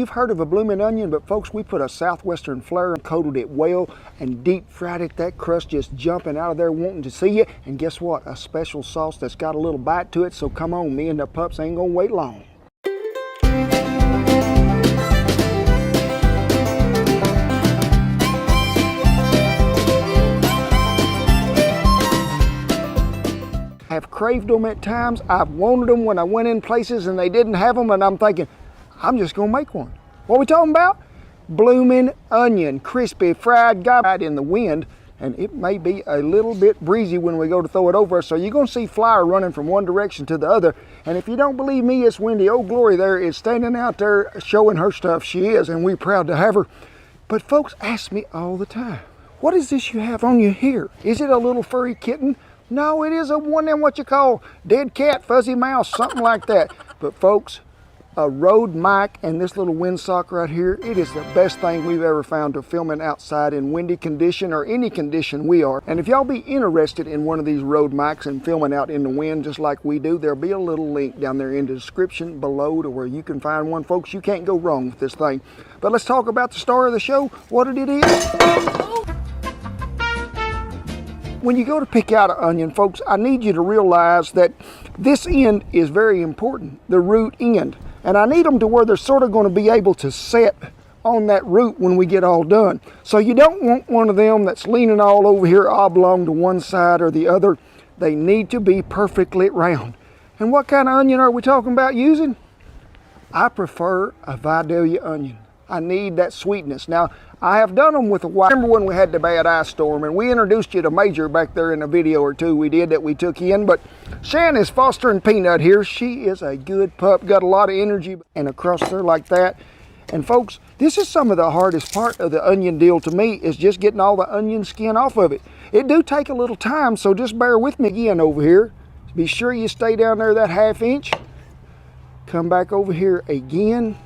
You've heard of a blooming onion, but folks, we put a southwestern flare and coated it well and deep fried it. That crust just jumping out of there wanting to see you. And guess what? A special sauce that's got a little bite to it. So come on, me and the pups ain't gonna wait long. I've craved them at times. I've wanted them when I went in places and they didn't have them, and I'm thinking, I'm just gonna make one. What are we talking about? Blooming onion, crispy, fried, got out in the wind, and it may be a little bit breezy when we go to throw it over. So you're gonna see flour running from one direction to the other. And if you don't believe me, it's Wendy Old Glory there is standing out there showing her stuff. She is, and we're proud to have her. But folks ask me all the time, what is this you have on you here? Is it a little furry kitten? No, it is a one in what you call dead cat, fuzzy mouse, something like that. But folks, a Rode mic and this little windsock right here, it is the best thing we've ever found to filming outside in windy condition or any condition we are. And if y'all be interested in one of these Rode mics and filming out in the wind just like we do, there'll be a little link down there in the description below to where you can find one. Folks, you can't go wrong with this thing. But let's talk about the star of the show, what it is. When you go to pick out an onion, folks, I need you to realize that this end is very important, the root end. And I need them to where they're sort of going to be able to set on that root when we get all done. So you don't want one of them that's leaning all over here oblong to one side or the other. They need to be perfectly round. And what kind of onion are we talking about using? I prefer a Vidalia onion. I need that sweetness. Now, I have done them with a white. Remember when we had the bad ice storm and we introduced you to Major back there in a video or two we did that we took in. But Shan is fostering Peanut here. She is a good pup, got a lot of energy and across there like that. And folks, this is some of the hardest part of the onion deal to me is just getting all the onion skin off of it. It do take a little time, so just bear with me again over here. Be sure you stay down there that 1/2 inch. Come back over here again.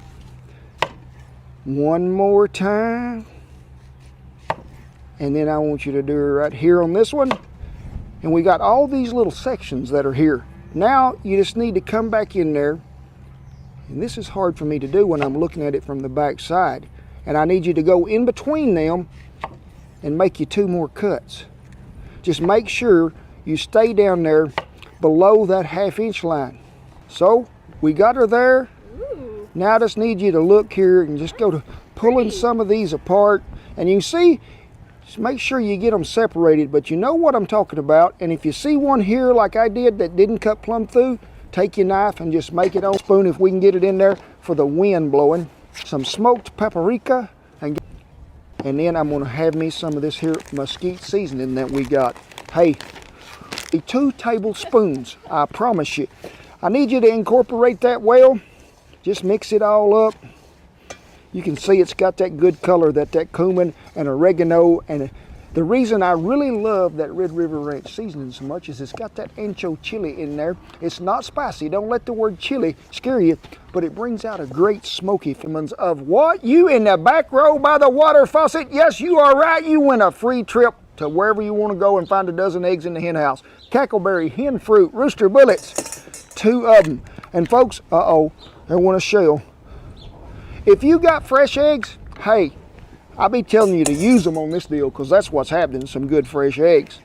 One more time, and then I want you to do it right here on this one. And we got all these little sections that are here. Now you just need to come back in there, and this is hard for me to do when I'm looking at it from the back side, and I need you to go in between them and make you 2 more cuts. Just make sure you stay down there below that 1/2 inch line. So we got her there. Now I just need you to look here and just go to pulling some of these apart. And you can see, just make sure you get them separated, but you know what I'm talking about. And if you see one here like I did that didn't cut plumb through, take your knife and just make it on a spoon if we can get it in there for the wind blowing. Some smoked paprika, and then I'm gonna have me some of this here mesquite seasoning that we got. Hey, 2 tablespoons, I promise you. I need you to incorporate that well. Just mix it all up. You can see it's got that good color, that cumin and oregano. And the reason I really love that Red River Ranch seasoning so much is it's got that ancho chili in there. It's not spicy. Don't let the word chili scare you, but it brings out a great smoky flavor of what? You in the back row by the water faucet? Yes, you are right. You win a free trip to wherever you want to go and find a dozen eggs in the hen house. Cackleberry, hen fruit, rooster bullets, 2 of them. And folks, I want a shell. If you got fresh eggs, hey, I'll be telling you to use them on this deal because that's what's happening, some good fresh eggs.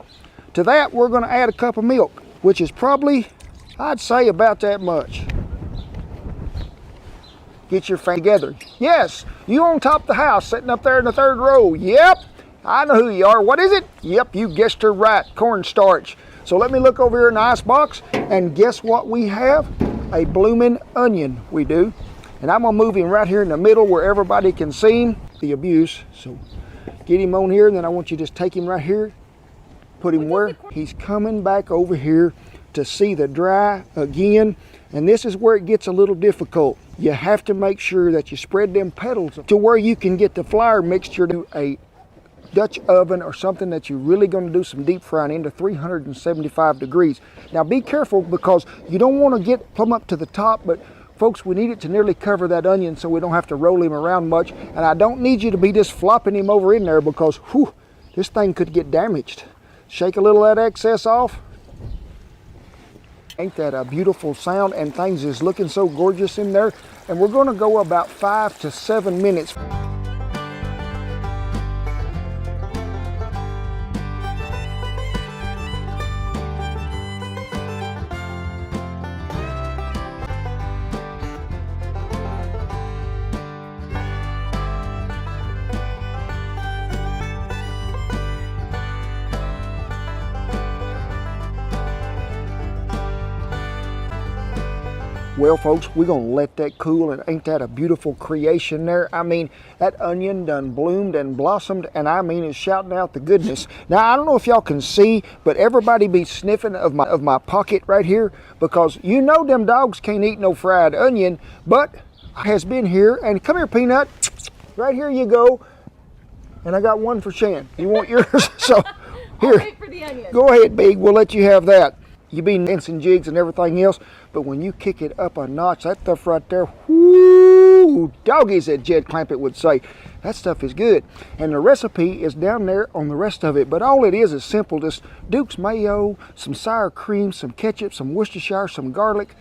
To that, we're going to add a cup of milk, which is probably, I'd say, about that much. Get your family together. Yes, you on top of the house, sitting up there in the 3rd row. Yep, I know who you are. What is it? Yep, you guessed her right, cornstarch. So let me look over here in the ice box, and guess what we have? A blooming onion, we do. And I'm gonna move him right here in the middle where everybody can see him, the abuse. So get him on here, and then I want you to just take him right here, put him where? He's coming back over here to see the dry again. And this is where it gets a little difficult. You have to make sure that you spread them petals to where you can get the flour mixture to a Dutch oven or something that you're really going to do some deep frying into 375 degrees. Now be careful because you don't want to get plumb up to the top, but folks, we need it to nearly cover that onion so we don't have to roll him around much. And I don't need you to be just flopping him over in there because whew, this thing could get damaged. Shake a little of that excess off. Ain't that a beautiful sound? And things is looking so gorgeous in there. And we're gonna go about 5 to 7 minutes. Well, folks, we're gonna let that cool, and ain't that a beautiful creation there? I mean, that onion done bloomed and blossomed, and I mean, it's shouting out the goodness. Now, I don't know if y'all can see, but everybody be sniffing of my pocket right here, because you know them dogs can't eat no fried onion, but has been here, and come here, Peanut. Right here you go, and I got one for Shan. You want yours? So, here. I'll wait for the onion. Go ahead, Big, we'll let you have that. You be dancing jigs and everything else, but when you kick it up a notch, that stuff right there, whoo, doggies, as Jed Clampett would say, that stuff is good. And the recipe is down there on the rest of it, but all it is simple, just Duke's mayo, some sour cream, some ketchup, some Worcestershire, some garlic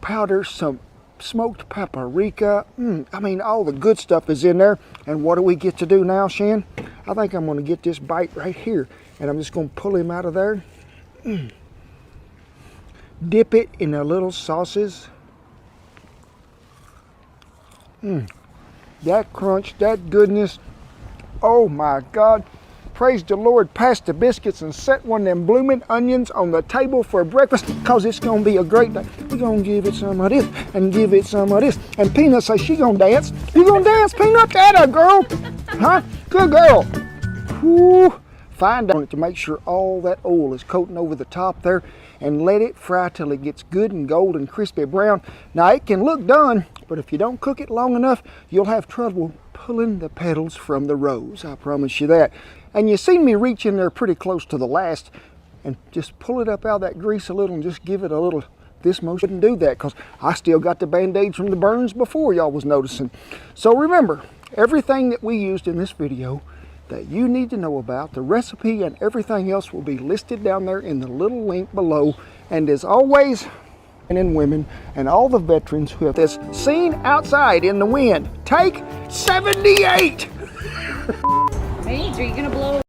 powder, some smoked paprika. I mean, all the good stuff is in there. And what do we get to do now, Shan? I think I'm gonna get this bite right here, and I'm just gonna pull him out of there. Dip it in a little sauces. That crunch, that goodness. Oh my God. Praise the Lord. Pass the biscuits and set one of them blooming onions on the table for breakfast, because it's going to be a great day. We're going to give it some of this and give it some of this. And Peanut says she going to dance. You going to dance, Peanut? That a girl. Huh? Good girl. Whew. Fine down it to make sure all that oil is coating over the top there, and let it fry till it gets good and golden crispy brown. Now it can look done, but if you don't cook it long enough, you'll have trouble pulling the petals from the rose. I promise you that. And you seen me reach in there pretty close to the last and just pull it up out of that grease a little and just give it a little this motion. Wouldn't do that because I still got the band-aids from the burns before y'all was noticing. So remember, everything that we used in this video that you need to know about, the recipe and everything else, will be listed down there in the little link below. And as always, men and women and all the veterans who have this seen outside in the wind, take 78. Paige, are you gonna blow